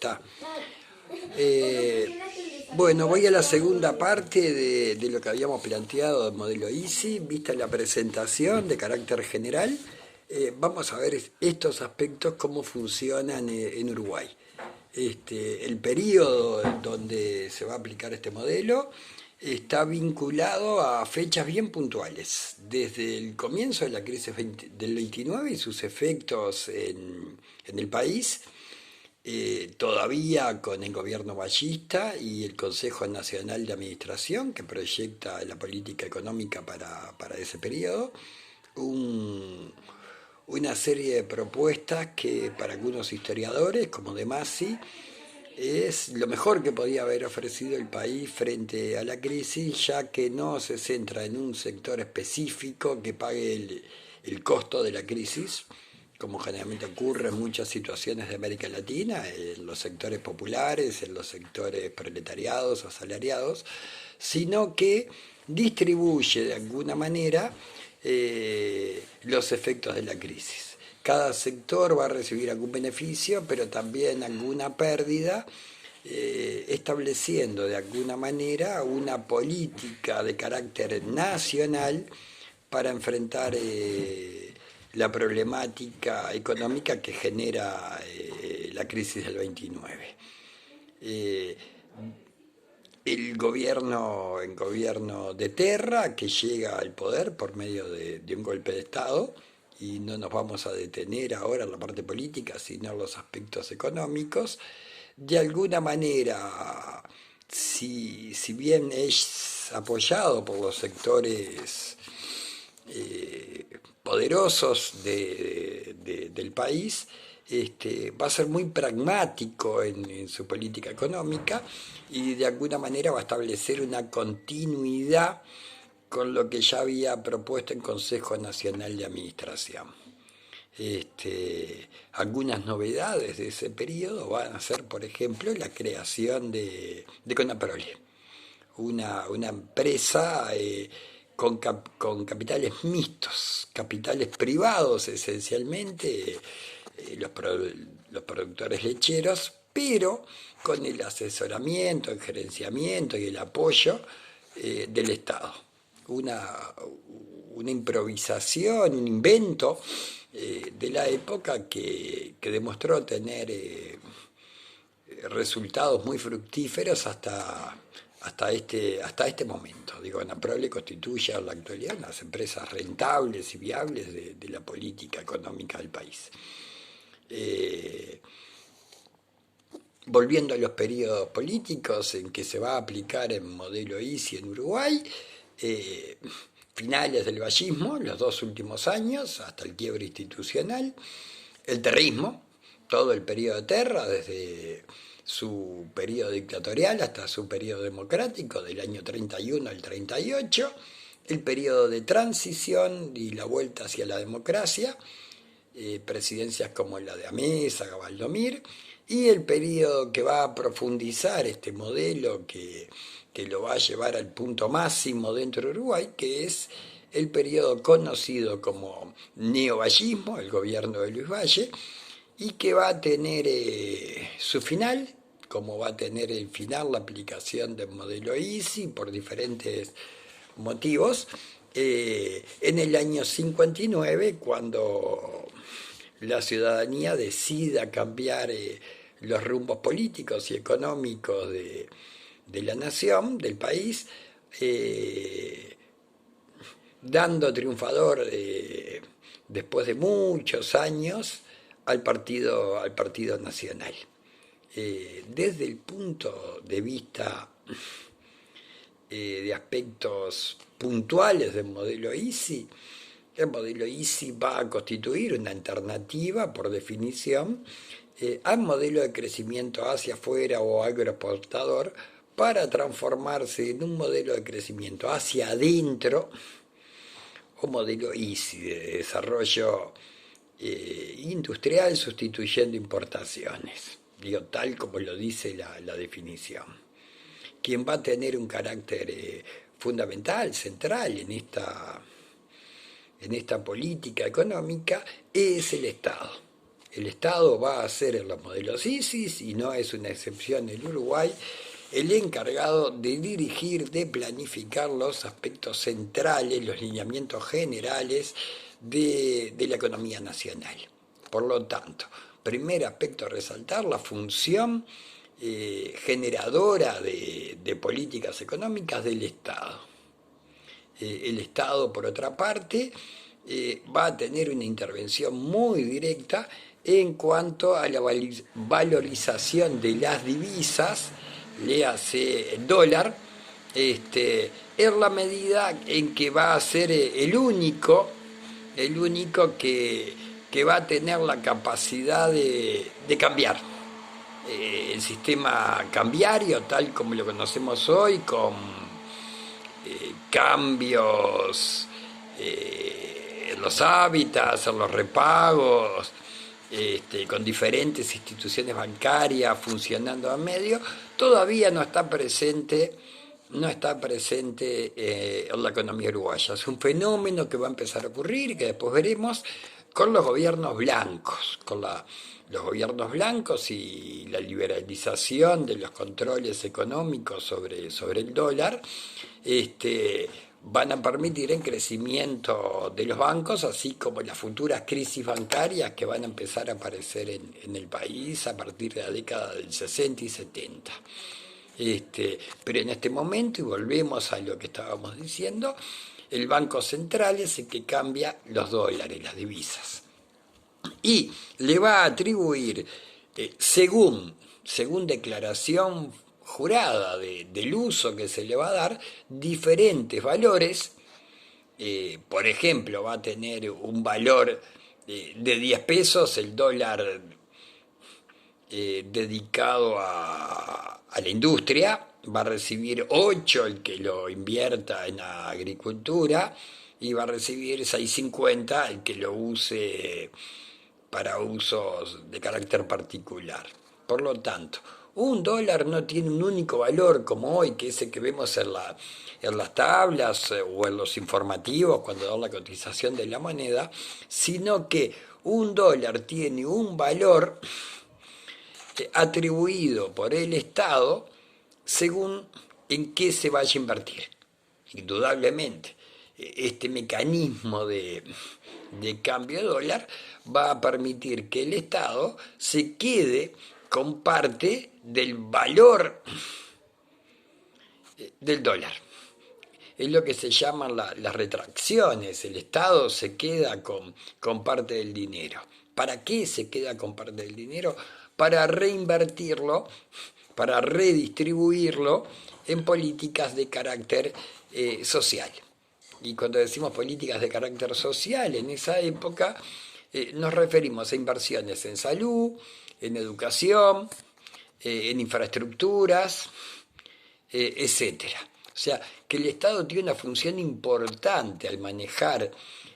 está. Bueno, voy a la segunda parte de lo que habíamos planteado del modelo EASY, vista la presentación de carácter general. Vamos a ver estos aspectos, cómo funcionan en Uruguay. El periodo donde se va a aplicar este modelo está vinculado a fechas bien puntuales, desde el comienzo de la crisis del 29 y sus efectos en el país, todavía con el gobierno ballista y el Consejo Nacional de Administración, que proyecta la política económica para ese periodo, un, una serie de propuestas que para algunos historiadores, como De Masi, es lo mejor que podía haber ofrecido el país frente a la crisis, ya que no se centra en un sector específico que pague el costo de la crisis, como generalmente ocurre en muchas situaciones de América Latina, en los sectores populares, en los sectores proletariados, asalariados, sino que distribuye de alguna manera los efectos de la crisis. Cada sector va a recibir algún beneficio, pero también alguna pérdida, estableciendo de alguna manera una política de carácter nacional para enfrentar la problemática económica que genera la crisis del 29. Eh, el gobierno de Terra, que llega al poder por medio de un golpe de Estado, y no nos vamos a detener ahora en la parte política, sino en los aspectos económicos, de alguna manera, si bien es apoyado por los sectores poderosos del país, va a ser muy pragmático en su política económica y de alguna manera va a establecer una continuidad con lo que ya había propuesto el Consejo Nacional de Administración. Algunas novedades de ese periodo van a ser, por ejemplo, la creación de Conaprole, una empresa con capitales mixtos, capitales privados esencialmente, los productores lecheros, pero con el asesoramiento, el gerenciamiento y el apoyo del Estado. Una, una improvisación, un invento de la época que demostró tener resultados muy fructíferos hasta este momento. Digo, Anaprole constituye en la actualidad unas empresas rentables y viables de la política económica del país. Volviendo a los periodos políticos en que se va a aplicar el modelo EASY en Uruguay, finales del vallismo, los dos últimos años, hasta el quiebre institucional, el terrismo, todo el periodo de Terra, desde su periodo dictatorial hasta su periodo democrático, del año 31 al 38, el periodo de transición y la vuelta hacia la democracia, presidencias como la de Amézaga, Valdomir, y el periodo que va a profundizar este modelo que lo va a llevar al punto máximo dentro de Uruguay, que es el periodo conocido como neovallismo, el gobierno de Luis Valle, y que va a tener su final, como va a tener el final la aplicación del modelo EASY por diferentes motivos, en el año 59, cuando la ciudadanía decida cambiar los rumbos políticos y económicos de la nación, del país, dando triunfador después de muchos años al partido nacional. Desde el punto de vista de aspectos puntuales del modelo EASY, el modelo EASY va a constituir una alternativa, por definición, al modelo de crecimiento hacia afuera o agroexportador, para transformarse en un modelo de crecimiento hacia adentro, o modelo EASY, de desarrollo industrial sustituyendo importaciones, digo, tal como lo dice la definición. Quien va a tener un carácter fundamental, central en esta política económica es el Estado. El Estado va a ser en los modelos ISIS, y no es una excepción el Uruguay, el encargado de dirigir, de planificar los aspectos centrales, los lineamientos generales de la economía nacional. Por lo tanto, primer aspecto a resaltar, la función generadora de políticas económicas del Estado. El Estado, por otra parte, va a tener una intervención muy directa en cuanto a la valorización de las divisas, léase el dólar, en la medida en que va a ser el único que va a tener la capacidad de cambiar el sistema cambiario tal como lo conocemos hoy, con cambios en los hábitats, en los repagos, con diferentes instituciones bancarias funcionando a medio, todavía no está presente en la economía uruguaya. Es un fenómeno que va a empezar a ocurrir y que después veremos con los gobiernos blancos, los gobiernos blancos y la liberalización de los controles económicos sobre el dólar, van a permitir el crecimiento de los bancos, así como las futuras crisis bancarias que van a empezar a aparecer en el país a partir de la década del 60 y 70. Pero en este momento, y volvemos a lo que estábamos diciendo, el Banco Central es el que cambia los dólares, las divisas. Y le va a atribuir, según declaración jurada del uso que se le va a dar, diferentes valores. Por ejemplo, va a tener un valor de 10 pesos el dólar dedicado a la industria, va a recibir 8 el que lo invierta en la agricultura, y va a recibir 6,50 el que lo use para usos de carácter particular. Por lo tanto, un dólar no tiene un único valor como hoy, que es el que vemos en las tablas o en los informativos cuando dan la cotización de la moneda, sino que un dólar tiene un valor atribuido por el Estado según en qué se vaya a invertir. Indudablemente, este mecanismo de cambio de dólar va a permitir que el Estado se quede con parte del valor del dólar. Es lo que se llaman las retracciones. El Estado se queda con parte del dinero. ¿Para qué se queda con parte del dinero? Para reinvertirlo, para redistribuirlo en políticas de carácter social. Y cuando decimos políticas de carácter social, en esa época nos referimos a inversiones en salud, en educación, en infraestructuras, etcétera. O sea, que el Estado tiene una función importante al manejar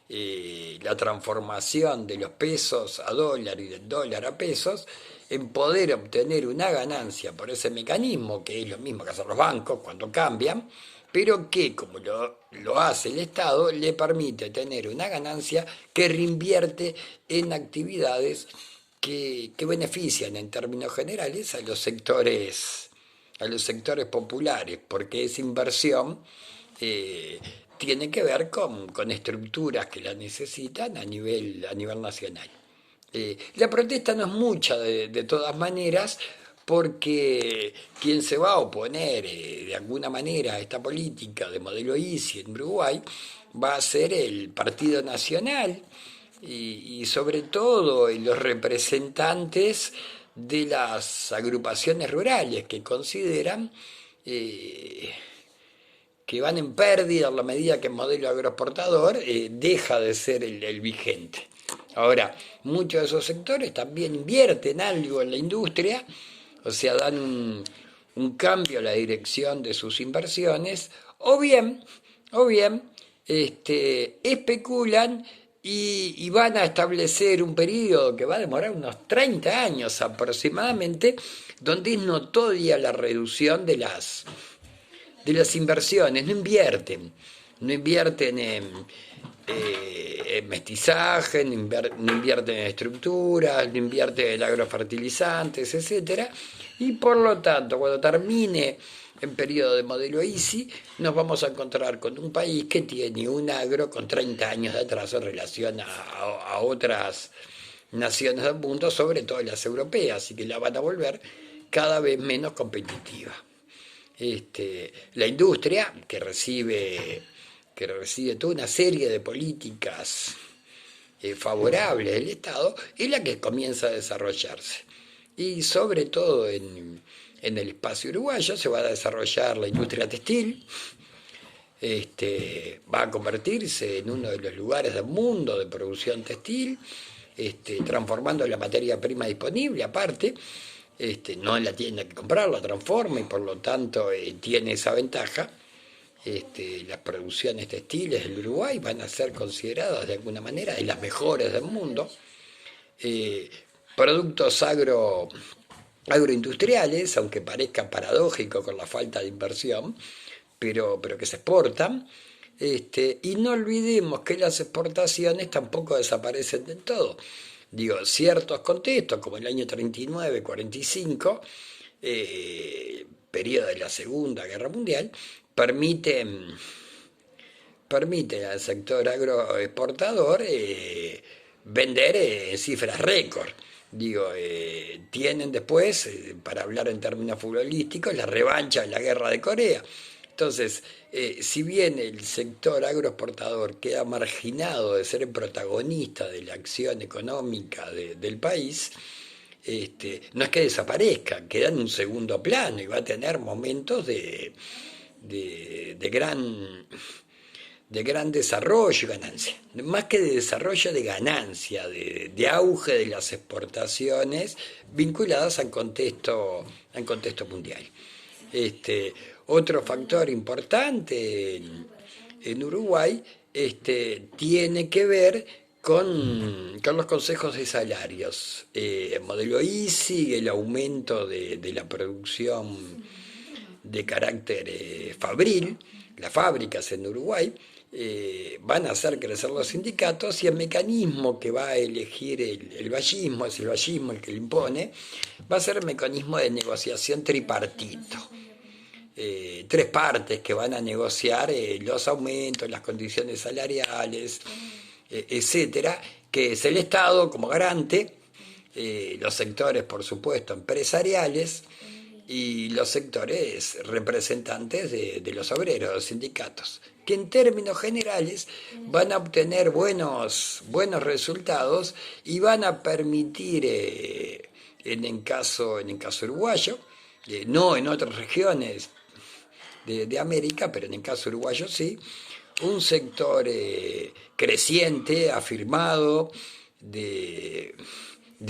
la transformación de los pesos a dólar y del dólar a pesos, en poder obtener una ganancia por ese mecanismo, que es lo mismo que hacen los bancos cuando cambian, pero que, como lo hace el Estado, le permite tener una ganancia que reinvierte en actividades que benefician en términos generales a los sectores populares, porque esa inversión tiene que ver con estructuras que la necesitan a nivel nacional. La protesta no es mucha de todas maneras, porque quien se va a oponer de alguna manera a esta política de modelo ISI en Uruguay va a ser el Partido Nacional y sobre todo los representantes de las agrupaciones rurales que consideran que van en pérdida a la medida que el modelo agroexportador deja de ser el vigente. Ahora, muchos de esos sectores también invierten algo en la industria, o sea, dan un cambio a la dirección de sus inversiones, o bien especulan y van a establecer un periodo que va a demorar unos 30 años aproximadamente, donde es notoria la reducción de las inversiones. No invierten mestizaje, no invierte en estructuras, no invierte en agrofertilizantes, etcétera, y por lo tanto, cuando termine en periodo de modelo ISI, nos vamos a encontrar con un país que tiene un agro con 30 años de atraso en relación a otras naciones del mundo, sobre todo las europeas, y que la van a volver cada vez menos competitiva. La industria, que recibe toda una serie de políticas favorables del Estado, es la que comienza a desarrollarse. Y sobre todo en el espacio uruguayo se va a desarrollar la industria textil, va a convertirse en uno de los lugares del mundo de producción textil, transformando la materia prima disponible, aparte, no la tiene que comprar, la transforma y por lo tanto tiene esa ventaja. Las producciones textiles del Uruguay van a ser consideradas de alguna manera de las mejores del mundo. Productos agroindustriales, aunque parezca paradójico con la falta de inversión, pero que se exportan. Y no olvidemos que las exportaciones tampoco desaparecen del todo. Digo, ciertos contextos, como el año 39, 45, periodo de la Segunda Guerra Mundial, permiten al sector agroexportador vender en cifras récord. Digo, tienen después, para hablar en términos futbolísticos, la revancha de la guerra de Corea. Entonces, si bien el sector agroexportador queda marginado de ser el protagonista de la acción económica del país, no es que desaparezca, queda en un segundo plano y va a tener momentos de gran desarrollo y ganancia. Más que de desarrollo, de ganancia, de auge de las exportaciones vinculadas al contexto mundial. Otro factor importante en Uruguay tiene que ver con los consejos de salarios. El modelo ISI, el aumento de la producción de carácter fabril, las fábricas en Uruguay, van a hacer crecer los sindicatos y el mecanismo que va a elegir el vallismo, es el vallismo el que lo impone, va a ser el mecanismo de negociación tripartito. Tres partes que van a negociar los aumentos, las condiciones salariales, etcétera, que es el Estado como garante, los sectores, por supuesto, empresariales y los sectores representantes de los obreros, los sindicatos, que en términos generales van a obtener buenos resultados y van a permitir, en el caso uruguayo, no en otras regiones de América, pero en el caso uruguayo sí, un sector creciente, afirmado, de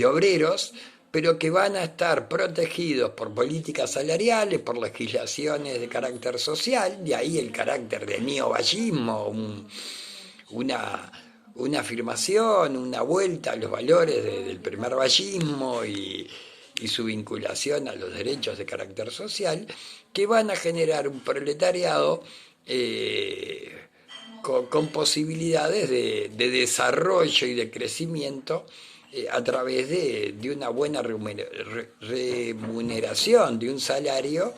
obreros, pero que van a estar protegidos por políticas salariales, por legislaciones de carácter social, de ahí el carácter de neovallismo, una afirmación, una vuelta a los valores del primer vallismo y su vinculación a los derechos de carácter social, que van a generar un proletariado con posibilidades de desarrollo y de crecimiento a través de una buena remuneración, de un salario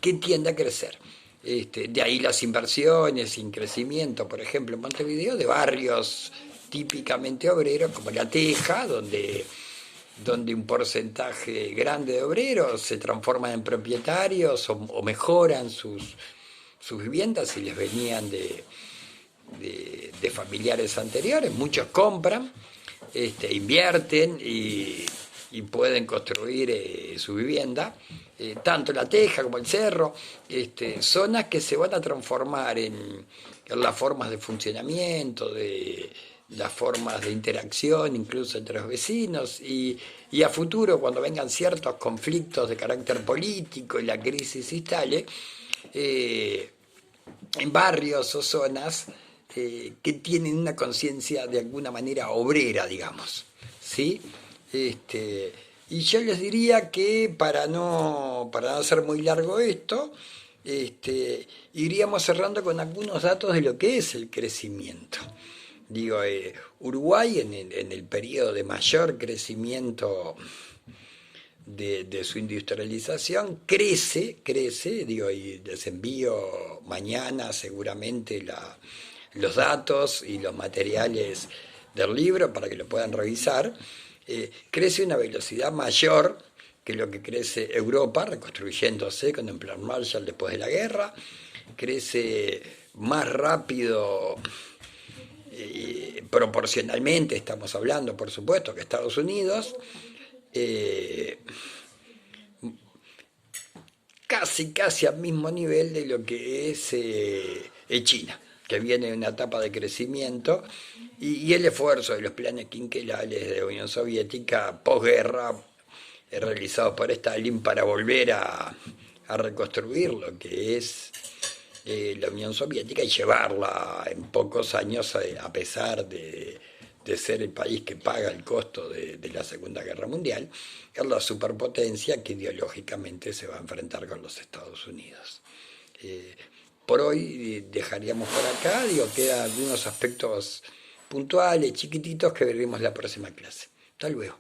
que tienda a crecer. De ahí las inversiones sin crecimiento, por ejemplo, en Montevideo, de barrios típicamente obreros, como La Teja, donde un porcentaje grande de obreros se transforman en propietarios o mejoran sus viviendas y les venían de familiares anteriores. Muchos compran, invierten y pueden construir su vivienda. Tanto La Teja como el Cerro, zonas que se van a transformar en las formas de funcionamiento, de las formas de interacción incluso entre los vecinos y a futuro, cuando vengan ciertos conflictos de carácter político y la crisis se instale, en barrios o zonas que tienen una conciencia de alguna manera obrera, digamos, ¿sí? Y yo les diría que para no hacer muy largo esto, iríamos cerrando con algunos datos de lo que es el crecimiento. Digo, Uruguay en el periodo de mayor crecimiento de su industrialización crece, digo, y les envío mañana seguramente los datos y los materiales del libro para que lo puedan revisar. Crece a una velocidad mayor que lo que crece Europa, reconstruyéndose con el Plan Marshall después de la guerra, crece más rápido proporcionalmente, estamos hablando, por supuesto, que Estados Unidos, eh, casi al mismo nivel de lo que es China, que viene en una etapa de crecimiento, y el esfuerzo de los planes quinquenales de la Unión Soviética posguerra, realizados por Stalin para volver a reconstruir lo que es la Unión Soviética y llevarla en pocos años, a pesar de ser el país que paga el costo de la Segunda Guerra Mundial, es la superpotencia que ideológicamente se va a enfrentar con los Estados Unidos. Eh, por hoy dejaríamos por acá, digo, quedan algunos aspectos puntuales, chiquititos, que veremos la próxima clase. Hasta luego.